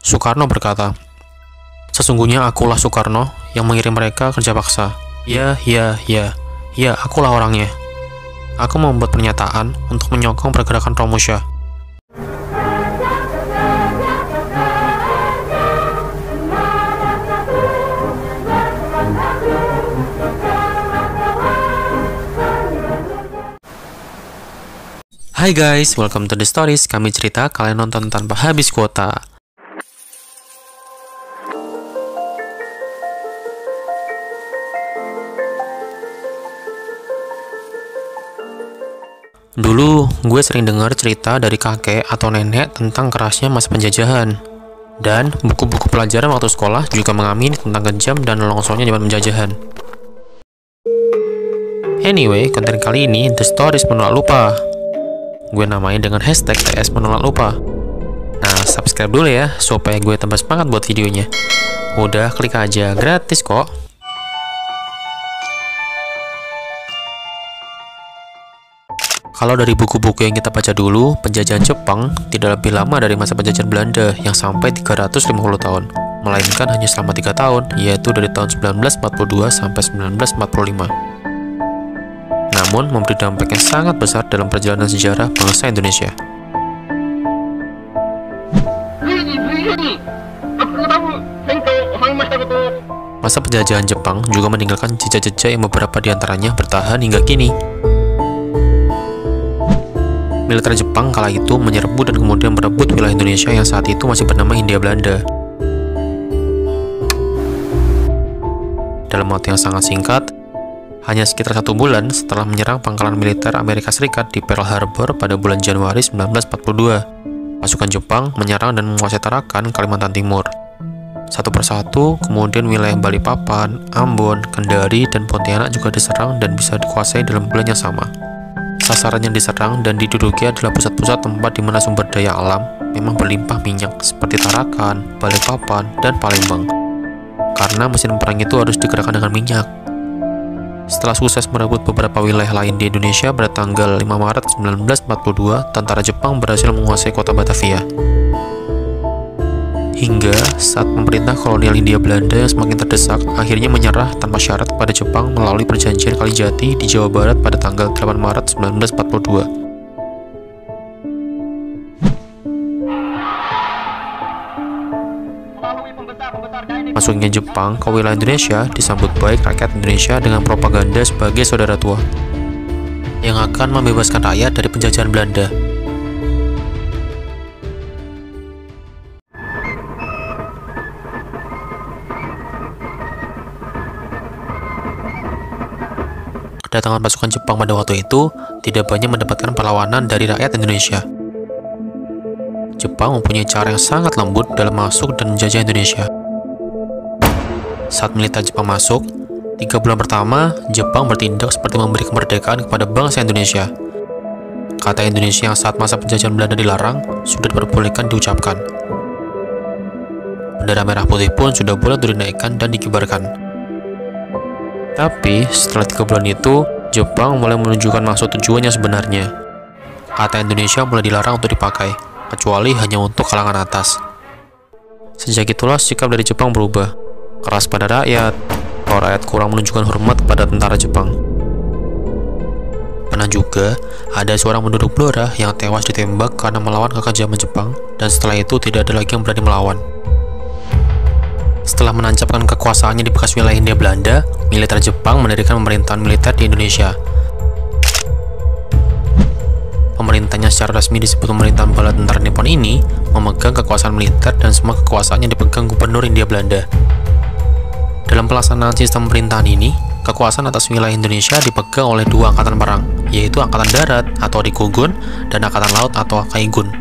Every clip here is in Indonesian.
Soekarno berkata, "Sesungguhnya akulah Soekarno yang mengirim mereka kerja paksa. Ya, akulah orangnya. Aku membuat pernyataan untuk menyokong pergerakan Romusha." Hai guys, welcome to the stories. Kami cerita, kalian nonton tanpa habis kuota. Dulu, gue sering dengar cerita dari kakek atau nenek tentang kerasnya masa penjajahan. Dan buku-buku pelajaran waktu sekolah juga mengamini tentang kejam dan longsornya zaman penjajahan. Anyway, konten kali ini The Stories menolak lupa. Gue namain dengan hashtag TS menolak lupa. Nah, subscribe dulu ya, supaya gue tambah semangat buat videonya. Udah, klik aja, gratis kok. Kalau dari buku-buku yang kita baca dulu, penjajahan Jepang tidak lebih lama dari masa penjajahan Belanda yang sampai 350 tahun, melainkan hanya selama 3 tahun, yaitu dari tahun 1942 sampai 1945. Namun memberi dampak yang sangat besar dalam perjalanan sejarah bangsa Indonesia. Masa penjajahan Jepang juga meninggalkan jejak-jejak yang beberapa diantaranya bertahan hingga kini. Militer Jepang kala itu menyerbu dan kemudian merebut wilayah Indonesia yang saat itu masih bernama Hindia Belanda. Dalam waktu yang sangat singkat, hanya sekitar 1 bulan setelah menyerang pangkalan militer Amerika Serikat di Pearl Harbor pada bulan Januari 1942, pasukan Jepang menyerang dan menguasai Tarakan, Kalimantan Timur. Satu persatu, kemudian wilayah Balikpapan, Ambon, Kendari, dan Pontianak juga diserang dan bisa dikuasai dalam bulan yang sama. Sasaran yang diserang dan diduduki adalah pusat-pusat tempat di mana sumber daya alam memang berlimpah minyak seperti Tarakan, Balikpapan, dan Palembang. Karena mesin perang itu harus digerakkan dengan minyak. Setelah sukses merebut beberapa wilayah lain di Indonesia pada tanggal 5 Maret 1942, tentara Jepang berhasil menguasai kota Batavia. Hingga saat pemerintah kolonial Hindia Belanda yang semakin terdesak akhirnya menyerah tanpa syarat kepada Jepang melalui perjanjian Kalijati di Jawa Barat pada tanggal 8 Maret 1942. Masuknya Jepang ke wilayah Indonesia disambut baik rakyat Indonesia dengan propaganda sebagai saudara tua yang akan membebaskan rakyat dari penjajahan Belanda. Kedatangan pasukan Jepang pada waktu itu tidak banyak mendapatkan perlawanan dari rakyat Indonesia. Jepang mempunyai cara yang sangat lembut dalam masuk dan menjajah Indonesia. Saat militer Jepang masuk, 3 bulan pertama, Jepang bertindak seperti memberi kemerdekaan kepada bangsa Indonesia. Kata Indonesia yang saat masa penjajahan Belanda dilarang, sudah diperbolehkan diucapkan. Bendera merah putih pun sudah boleh dinaikkan dan dikibarkan. Tapi, setelah 3 bulan itu, Jepang mulai menunjukkan maksud tujuan yang sebenarnya. Kata Indonesia mulai dilarang untuk dipakai, kecuali hanya untuk kalangan atas. Sejak itulah sikap dari Jepang berubah. Keras pada rakyat, kalau rakyat kurang menunjukkan hormat kepada tentara Jepang. Pernah juga ada seorang penduduk Blora yang tewas ditembak karena melawan kekejaman Jepang, dan setelah itu tidak ada lagi yang berani melawan. Setelah menancapkan kekuasaannya di bekas wilayah Hindia Belanda, militer Jepang mendirikan pemerintahan militer di Indonesia. Pemerintahnya secara resmi disebut Pemerintahan Bala Tentara Nippon ini memegang kekuasaan militer dan semua kekuasaannya dipegang Gubernur Hindia Belanda. Dalam pelaksanaan sistem pemerintahan ini, kekuasaan atas wilayah Indonesia dipegang oleh 2 angkatan perang, yaitu Angkatan Darat atau Rikugun dan Angkatan Laut atau Kaigun,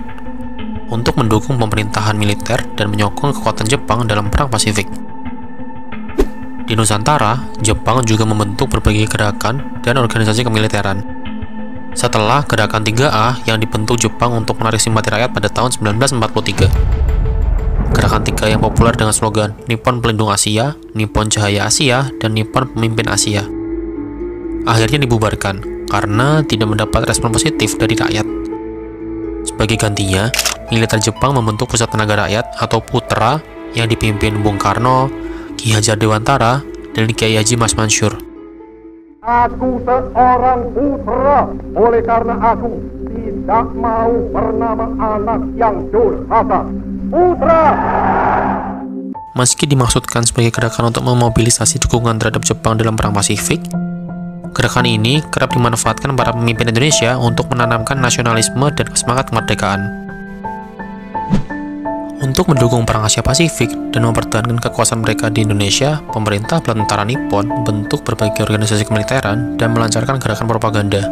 untuk mendukung pemerintahan militer dan menyokong kekuatan Jepang dalam Perang Pasifik. Di Nusantara, Jepang juga membentuk berbagai gerakan dan organisasi kemiliteran. Setelah gerakan 3A yang dibentuk Jepang untuk menarik simpati rakyat pada tahun 1943. Gerakan 3 yang populer dengan slogan Nippon Pelindung Asia, Nippon Cahaya Asia, dan Nippon Pemimpin Asia akhirnya dibubarkan karena tidak mendapat respon positif dari rakyat. Sebagai gantinya, militer Jepang membentuk Pusat Tenaga Rakyat atau Putra yang dipimpin Bung Karno, Ki Hajar Dewantara, dan Kiai Haji Mas Mansur. Aku seorang putra, oleh karena aku tidak mau bernama anak yang durhaka. Putra! Meski dimaksudkan sebagai gerakan untuk memobilisasi dukungan terhadap Jepang dalam Perang Pasifik, gerakan ini kerap dimanfaatkan para pemimpin Indonesia untuk menanamkan nasionalisme dan semangat kemerdekaan. Untuk mendukung Perang Asia Pasifik dan mempertahankan kekuasaan mereka di Indonesia, pemerintah bala tentara Nippon membentuk berbagai organisasi kemiliteran dan melancarkan gerakan propaganda.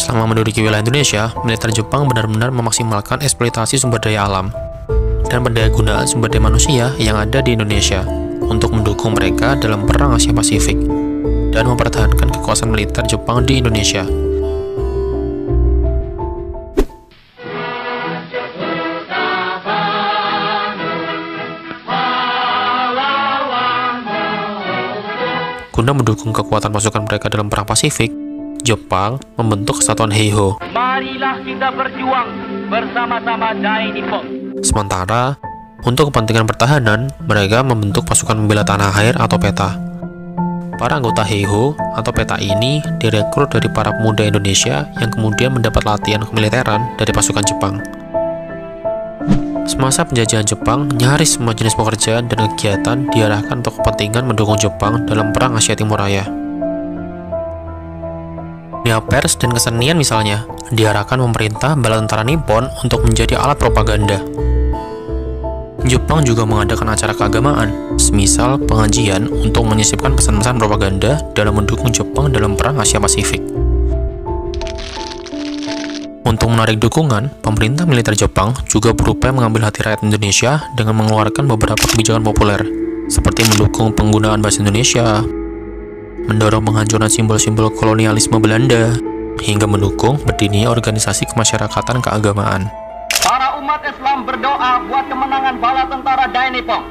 Selama menduduki wilayah Indonesia, militer Jepang benar-benar memaksimalkan eksploitasi sumber daya alam dan pendayagunaan sumber daya manusia yang ada di Indonesia untuk mendukung mereka dalam Perang Asia Pasifik dan mempertahankan kekuasaan militer Jepang di Indonesia. Guna mendukung kekuatan pasukan mereka dalam Perang Pasifik, Jepang membentuk Kesatuan Heiho. Marilah kita berjuang bersama-sama Dai Nippon. Sementara, untuk kepentingan pertahanan, mereka membentuk pasukan pembela tanah air atau PETA. Para anggota Heiho atau PETA ini direkrut dari para pemuda Indonesia yang kemudian mendapat latihan kemiliteran dari pasukan Jepang. Semasa penjajahan Jepang, nyaris semua jenis pekerjaan dan kegiatan diarahkan untuk kepentingan mendukung Jepang dalam Perang Asia Timur Raya. Dunia pers dan kesenian misalnya, diarahkan pemerintah bala tentara Nippon untuk menjadi alat propaganda. Jepang juga mengadakan acara keagamaan, semisal pengajian untuk menyisipkan pesan-pesan propaganda dalam mendukung Jepang dalam Perang Asia Pasifik. Untuk menarik dukungan, pemerintah militer Jepang juga berupaya mengambil hati rakyat Indonesia dengan mengeluarkan beberapa kebijakan populer, seperti mendukung penggunaan bahasa Indonesia, mendorong penghancuran simbol-simbol kolonialisme Belanda, hingga mendukung berdirinya organisasi kemasyarakatan keagamaan. Para umat Islam berdoa buat kemenangan bala tentara Dai Nippon.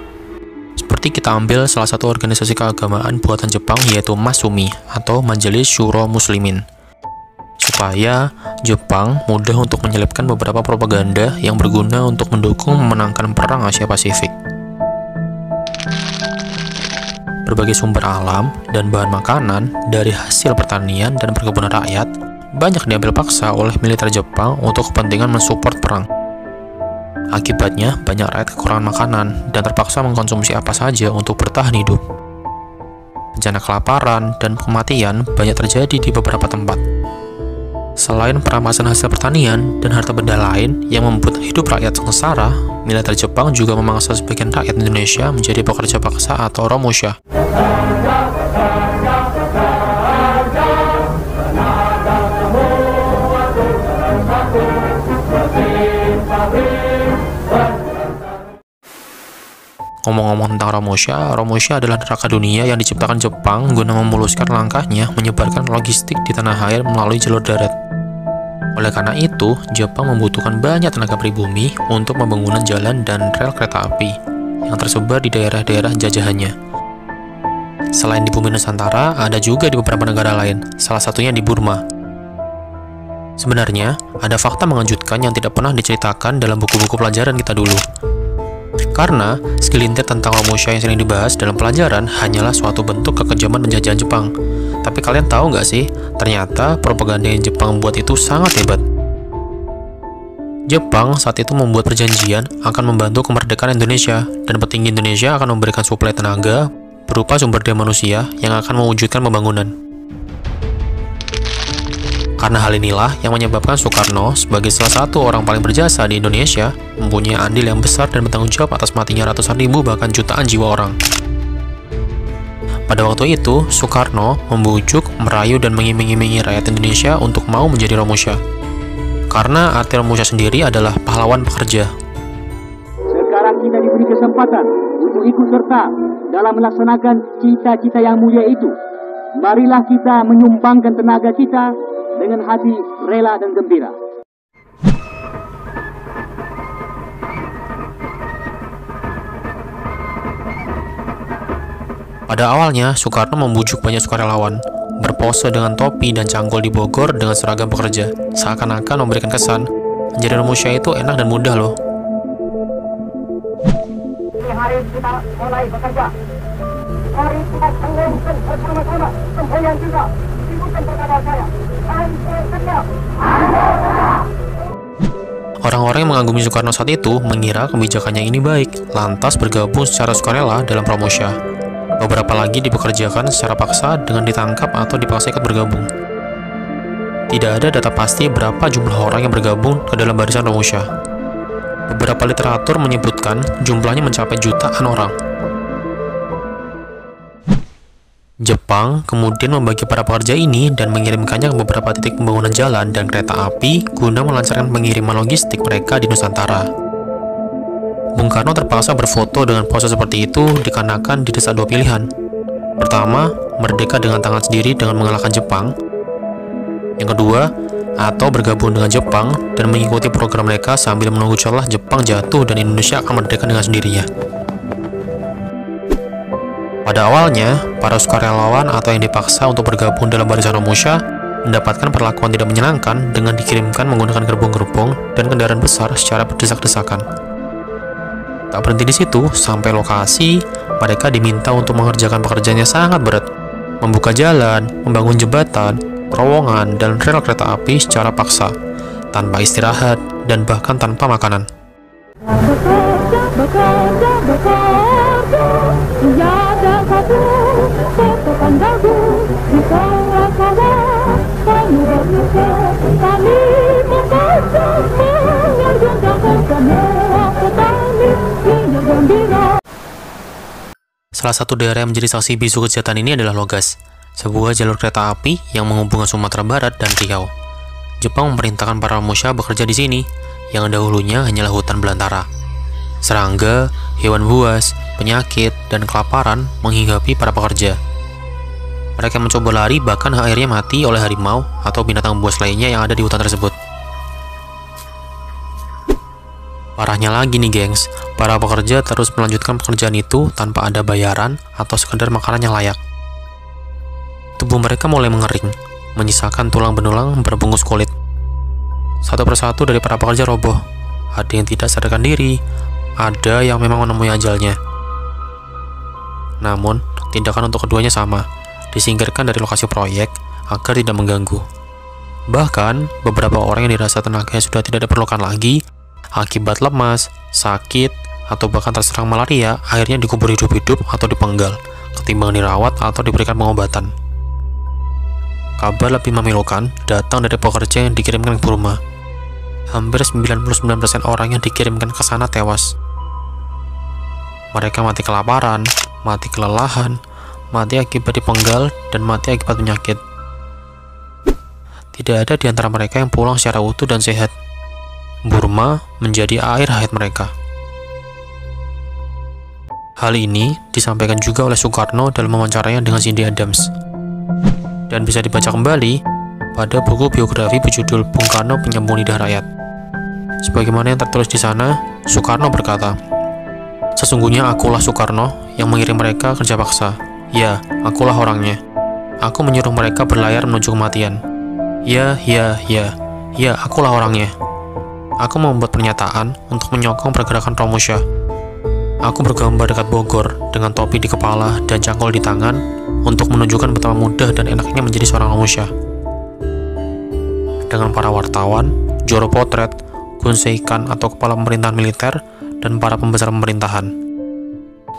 Seperti kita ambil salah satu organisasi keagamaan buatan Jepang yaitu Masumi atau Majelis Syuro Muslimin, supaya Jepang mudah untuk menyelipkan beberapa propaganda yang berguna untuk mendukung memenangkan Perang Asia Pasifik. Berbagai sumber alam dan bahan makanan dari hasil pertanian dan perkebunan rakyat banyak diambil paksa oleh militer Jepang untuk kepentingan mensupport perang. Akibatnya, banyak rakyat kekurangan makanan dan terpaksa mengkonsumsi apa saja untuk bertahan hidup. Bencana kelaparan dan kematian banyak terjadi di beberapa tempat. Selain perampasan hasil pertanian dan harta benda lain yang membuat hidup rakyat sengsara, militer Jepang juga memaksa sebagian rakyat Indonesia menjadi pekerja paksa atau romusha. Ngomong-ngomong tentang Romusha adalah neraka dunia yang diciptakan Jepang guna memuluskan langkahnya menyebarkan logistik di tanah air melalui jalur darat. Oleh karena itu, Jepang membutuhkan banyak tenaga pribumi untuk pembangunan jalan dan rel kereta api yang tersebar di daerah-daerah jajahannya. Selain di bumi Nusantara, ada juga di beberapa negara lain, salah satunya di Burma. Sebenarnya, ada fakta mengejutkan yang tidak pernah diceritakan dalam buku-buku pelajaran kita dulu. Karena segelintir tentang Romusha yang sering dibahas dalam pelajaran hanyalah suatu bentuk kekejaman penjajahan Jepang. Tapi kalian tahu nggak sih, ternyata propaganda yang Jepang buat itu sangat hebat. Jepang saat itu membuat perjanjian akan membantu kemerdekaan Indonesia, dan petinggi Indonesia akan memberikan suplai tenaga berupa sumber daya manusia yang akan mewujudkan pembangunan. Karena hal inilah yang menyebabkan Soekarno sebagai salah satu orang paling berjasa di Indonesia mempunyai andil yang besar dan bertanggung jawab atas matinya ratusan ribu bahkan jutaan jiwa orang. Pada waktu itu, Soekarno membujuk, merayu, dan mengiming-imingi rakyat Indonesia untuk mau menjadi Romusha. Karena arti Romusha sendiri adalah pahlawan pekerja. Sekarang kita diberi kesempatan untuk ikut serta dalam melaksanakan cita-cita yang mulia itu. Marilah kita menyumbangkan tenaga kita dengan hati rela dan gembira. Pada awalnya, Soekarno membujuk banyak sukarelawan, berpose dengan topi dan cangkul di Bogor dengan seragam pekerja, seakan-akan memberikan kesan Menjadi Romusha itu enak dan mudah loh. Hari kita mulai bekerja. Mari kita tangguhkan bersama-sama semboyan juga. Ikutan perkara saya. Hancur kerja. Orang-orang yang mengagumi Soekarno saat itu mengira kebijakannya ini baik, lantas bergabung secara sukarela dalam Romusha. Beberapa lagi dipekerjakan secara paksa dengan ditangkap atau dipaksa ikut bergabung. Tidak ada data pasti berapa jumlah orang yang bergabung ke dalam barisan Romusha. Beberapa literatur menyebutkan jumlahnya mencapai jutaan orang. Jepang kemudian membagi para pekerja ini dan mengirimkannya ke beberapa titik pembangunan jalan dan kereta api guna melancarkan pengiriman logistik mereka di Nusantara. Bung Karno terpaksa berfoto dengan pose seperti itu dikarenakan didesak dua pilihan. Pertama, merdeka dengan tangan sendiri dengan mengalahkan Jepang. Yang kedua, atau bergabung dengan Jepang dan mengikuti program mereka sambil menunggu celah Jepang jatuh dan Indonesia akan merdeka dengan sendirinya. Pada awalnya, para sukarelawan atau yang dipaksa untuk bergabung dalam barisan Romusha mendapatkan perlakuan tidak menyenangkan dengan dikirimkan menggunakan gerbong-gerbong dan kendaraan besar secara berdesak-desakan. Tak berhenti di situ, sampai lokasi, mereka diminta untuk mengerjakan pekerjaannya sangat berat, membuka jalan, membangun jembatan, terowongan, dan rel kereta api secara paksa, tanpa istirahat, dan bahkan tanpa makanan. Salah satu daerah yang menjadi saksi bisu kejahatan ini adalah Logas, sebuah jalur kereta api yang menghubungkan Sumatera Barat dan Riau. Jepang memerintahkan para Romusha bekerja di sini, yang dahulunya hanyalah hutan belantara. Serangga, hewan buas, penyakit, dan kelaparan menghinggapi para pekerja. Mereka mencoba lari bahkan akhirnya mati oleh harimau atau binatang buas lainnya yang ada di hutan tersebut. Parahnya lagi nih gengs, para pekerja terus melanjutkan pekerjaan itu tanpa ada bayaran atau sekedar makanan yang layak. Tubuh mereka mulai mengering, menyisakan tulang benulang berbungkus kulit. Satu persatu dari para pekerja roboh. Ada yang tidak sadarkan diri, ada yang memang menemui ajalnya. Namun, tindakan untuk keduanya sama, disingkirkan dari lokasi proyek agar tidak mengganggu. Bahkan, beberapa orang yang dirasa tenaganya sudah tidak diperlukan lagi, akibat lemas, sakit, atau bahkan terserang malaria, akhirnya dikubur hidup-hidup atau dipenggal, ketimbang dirawat atau diberikan pengobatan. Kabar lebih memilukan datang dari pekerja yang dikirimkan ke Burma. Hampir 99% orang yang dikirimkan ke sana tewas. Mereka mati kelaparan, mati kelelahan, mati akibat dipenggal, dan mati akibat penyakit. Tidak ada di antara mereka yang pulang secara utuh dan sehat. Burma menjadi air hayat mereka. Hal ini disampaikan juga oleh Soekarno dalam wawancaranya dengan Cindy Adams, dan bisa dibaca kembali pada buku biografi berjudul Bung Karno Penyambung Lidah Rakyat. Sebagaimana yang tertulis di sana, Soekarno berkata, "Sesungguhnya akulah Soekarno yang mengirim mereka kerja paksa. Ya, akulah orangnya. Aku menyuruh mereka berlayar menuju kematian. Ya, akulah orangnya. Aku membuat pernyataan untuk menyokong pergerakan Romusha. Aku bergambar dekat Bogor dengan topi di kepala dan cangkul di tangan untuk menunjukkan betapa mudah dan enaknya menjadi seorang Romusha. Dengan para wartawan, juru potret, kunseikan atau kepala pemerintahan militer, dan para pembesar pemerintahan.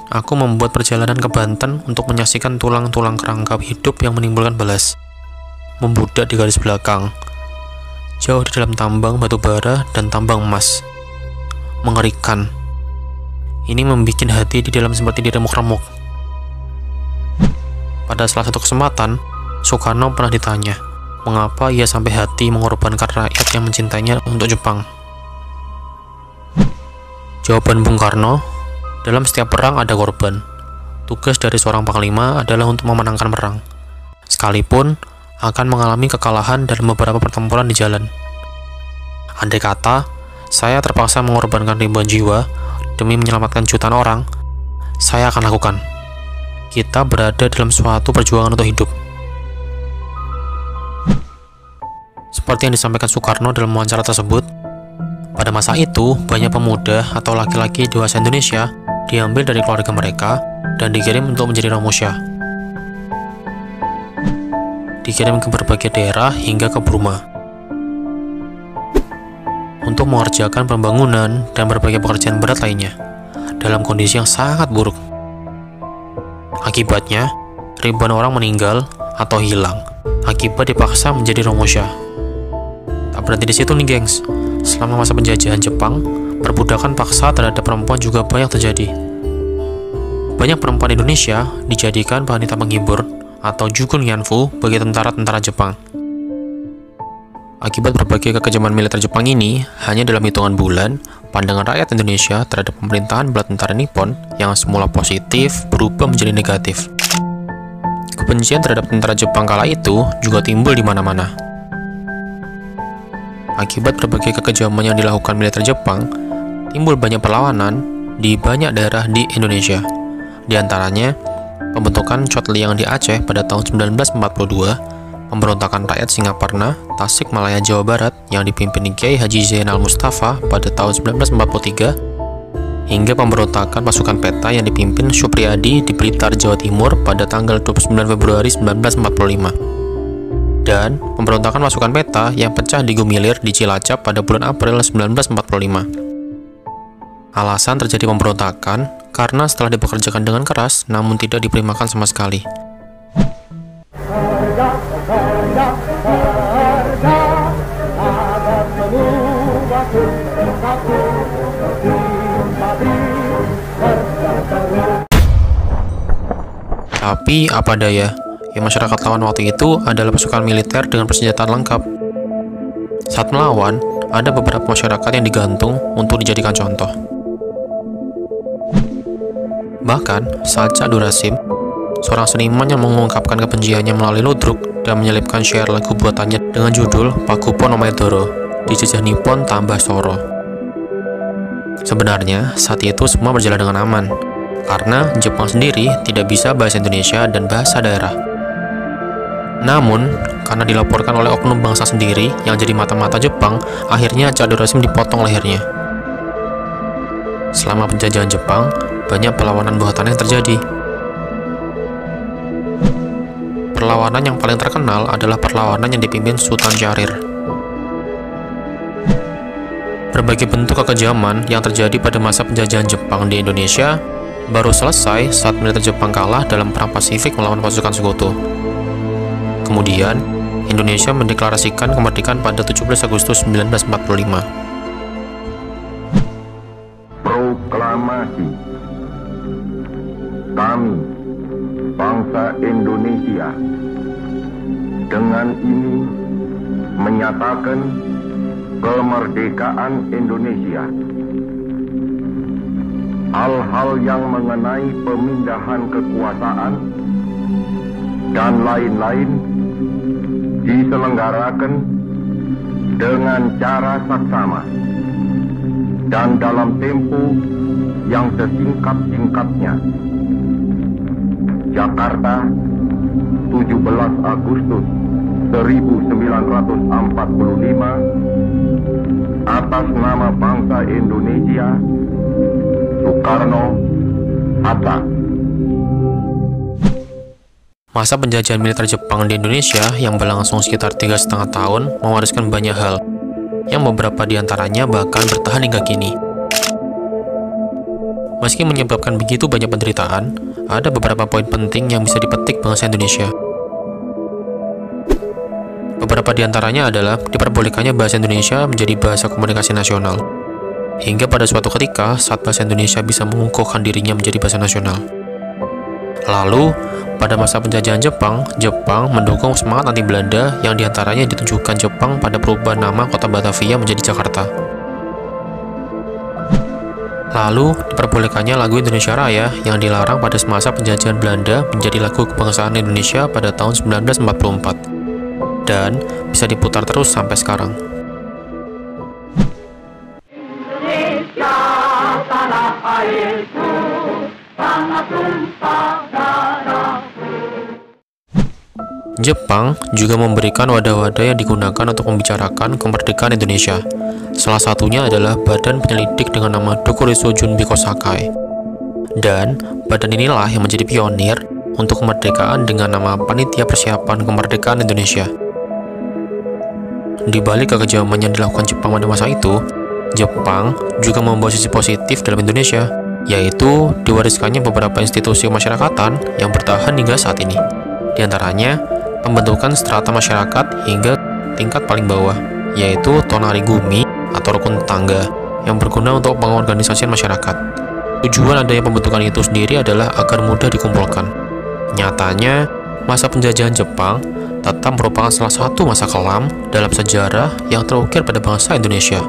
Aku membuat perjalanan ke Banten untuk menyaksikan tulang-tulang kerangka hidup yang menimbulkan belas, membudak di garis belakang, jauh di dalam tambang batu bara dan tambang emas. Mengerikan. Ini membuat hati di dalam seperti diremuk-remuk." Pada salah satu kesempatan, Soekarno pernah ditanya, mengapa ia sampai hati mengorbankan rakyat yang mencintainya untuk Jepang. Jawaban Bung Karno, "Dalam setiap perang ada korban. Tugas dari seorang panglima adalah untuk memenangkan perang, sekalipun akan mengalami kekalahan dalam beberapa pertempuran di jalan. Andai kata saya terpaksa mengorbankan ribuan jiwa demi menyelamatkan jutaan orang, saya akan lakukan. Kita berada dalam suatu perjuangan untuk hidup." Seperti yang disampaikan Soekarno dalam wawancara tersebut, Pada masa itu, banyak pemuda atau laki-laki dewasa Indonesia diambil dari keluarga mereka dan dikirim untuk menjadi Romusha. Dikirim ke berbagai daerah hingga ke Burma untuk mengerjakan pembangunan dan berbagai pekerjaan berat lainnya dalam kondisi yang sangat buruk. Akibatnya, ribuan orang meninggal atau hilang akibat dipaksa menjadi Romusha. Tak berhenti di situ nih, gengs. Selama masa penjajahan Jepang, perbudakan paksa terhadap perempuan juga banyak terjadi. Banyak perempuan Indonesia dijadikan wanita penghibur atau Jukun Yanfu bagi tentara-tentara Jepang. Akibat berbagai kekejaman militer Jepang ini, hanya dalam hitungan bulan, pandangan rakyat Indonesia terhadap pemerintahan bala tentara Nippon yang semula positif berubah menjadi negatif. Kebencian terhadap tentara Jepang kala itu juga timbul di mana-mana. Akibat berbagai kekejaman yang dilakukan militer Jepang, timbul banyak perlawanan di banyak daerah di Indonesia. Di antaranya, pembentukan Chotliang di Aceh pada tahun 1942, pemberontakan rakyat Singaparna, Tasikmalaya, Jawa Barat yang dipimpin Kiai Haji Zainal Mustafa pada tahun 1943, hingga pemberontakan pasukan peta yang dipimpin Supriyadi di Blitar, Jawa Timur pada tanggal 29 Februari 1945, dan pemberontakan pasukan peta yang pecah di Gumilir di Cilacap pada bulan April 1945. Alasan terjadi pemberontakan karena setelah dipekerjakan dengan keras namun tidak diberi makan sama sekali. Tapi apa daya, yang masyarakat lawan waktu itu adalah pasukan militer dengan persenjataan lengkap. Saat melawan, ada beberapa masyarakat yang digantung untuk dijadikan contoh. Bahkan, saat Cak Durasim, seorang seniman yang mengungkapkan kebenciannya melalui ludruk dan menyelipkan syair lagu buatannya dengan judul Pakupon Omaedoro, dijajah Nippon tambah soro. Sebenarnya, saat itu semua berjalan dengan aman, karena Jepang sendiri tidak bisa bahasa Indonesia dan bahasa daerah. Namun, karena dilaporkan oleh oknum bangsa sendiri yang jadi mata-mata Jepang, akhirnya Cak Durasim dipotong lehernya. Selama penjajahan Jepang, banyak perlawanan bawah tanah yang terjadi. Perlawanan yang paling terkenal adalah perlawanan yang dipimpin Sultan Syahrir. Berbagai bentuk kekejaman yang terjadi pada masa penjajahan Jepang di Indonesia baru selesai saat militer Jepang kalah dalam Perang Pasifik melawan pasukan Sekutu. Kemudian, Indonesia mendeklarasikan kemerdekaan pada 17 Agustus 1945. Proklamasi. Kami, bangsa Indonesia, dengan ini menyatakan kemerdekaan Indonesia. Hal-hal yang mengenai pemindahan kekuasaan dan lain-lain diselenggarakan dengan cara saksama dan dalam tempo yang sesingkat-singkatnya. Jakarta, 17 Agustus 1945, atas nama bangsa Indonesia, Soekarno, Hatta. Masa penjajahan militer Jepang di Indonesia yang berlangsung sekitar 3,5 tahun mewariskan banyak hal, yang beberapa diantaranya bahkan bertahan hingga kini. Meski menyebabkan begitu banyak penderitaan, ada beberapa poin penting yang bisa dipetik bangsa Indonesia. Beberapa diantaranya adalah diperbolehkannya bahasa Indonesia menjadi bahasa komunikasi nasional, hingga pada suatu ketika saat bahasa Indonesia bisa mengukuhkan dirinya menjadi bahasa nasional. Lalu, pada masa penjajahan Jepang, Jepang mendukung semangat anti Belanda yang diantaranya ditunjukkan Jepang pada perubahan nama kota Batavia menjadi Jakarta. Lalu, diperbolehkannya lagu Indonesia Raya yang dilarang pada masa penjajahan Belanda menjadi lagu kebangsaan Indonesia pada tahun 1944, dan bisa diputar terus sampai sekarang. Indonesia, tanah airku, tanah tumpah darahku. Jepang juga memberikan wadah-wadah yang digunakan untuk membicarakan kemerdekaan Indonesia, Salah satunya adalah badan penyelidik dengan nama Dokuritsu Junbiko Sakai. Dan badan inilah yang menjadi pionir untuk kemerdekaan dengan nama Panitia Persiapan Kemerdekaan Indonesia. Di balik kekejaman yang dilakukan Jepang pada masa itu, Jepang juga membawa sisi positif dalam Indonesia, yaitu diwariskannya beberapa institusi kemasyarakatan yang bertahan hingga saat ini. Di antaranya, pembentukan strata masyarakat hingga tingkat paling bawah, yaitu Tonarigumi atau rukun tetangga, yang berguna untuk pengorganisasian masyarakat. Tujuan adanya pembentukan itu sendiri adalah agar mudah dikumpulkan. Nyatanya, masa penjajahan Jepang tetap merupakan salah satu masa kelam dalam sejarah yang terukir pada bangsa Indonesia,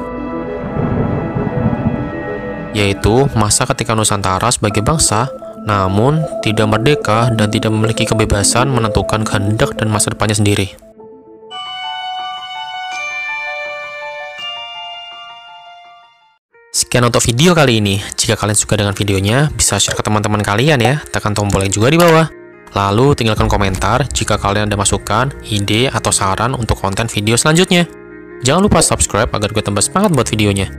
yaitu masa ketika Nusantara sebagai bangsa namun tidak merdeka dan tidak memiliki kebebasan menentukan kehendak dan masa depannya sendiri. Sekian untuk video kali ini. Jika kalian suka dengan videonya, bisa share ke teman-teman kalian ya. Tekan tombol yang juga di bawah. Lalu tinggalkan komentar jika kalian ada masukan, ide, atau saran untuk konten video selanjutnya. Jangan lupa subscribe agar gue tambah semangat buat videonya.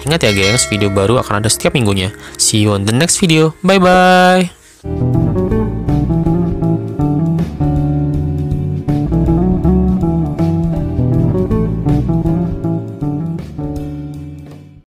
Ingat ya gengs, video baru akan ada setiap minggunya. See you on the next video. Bye-bye.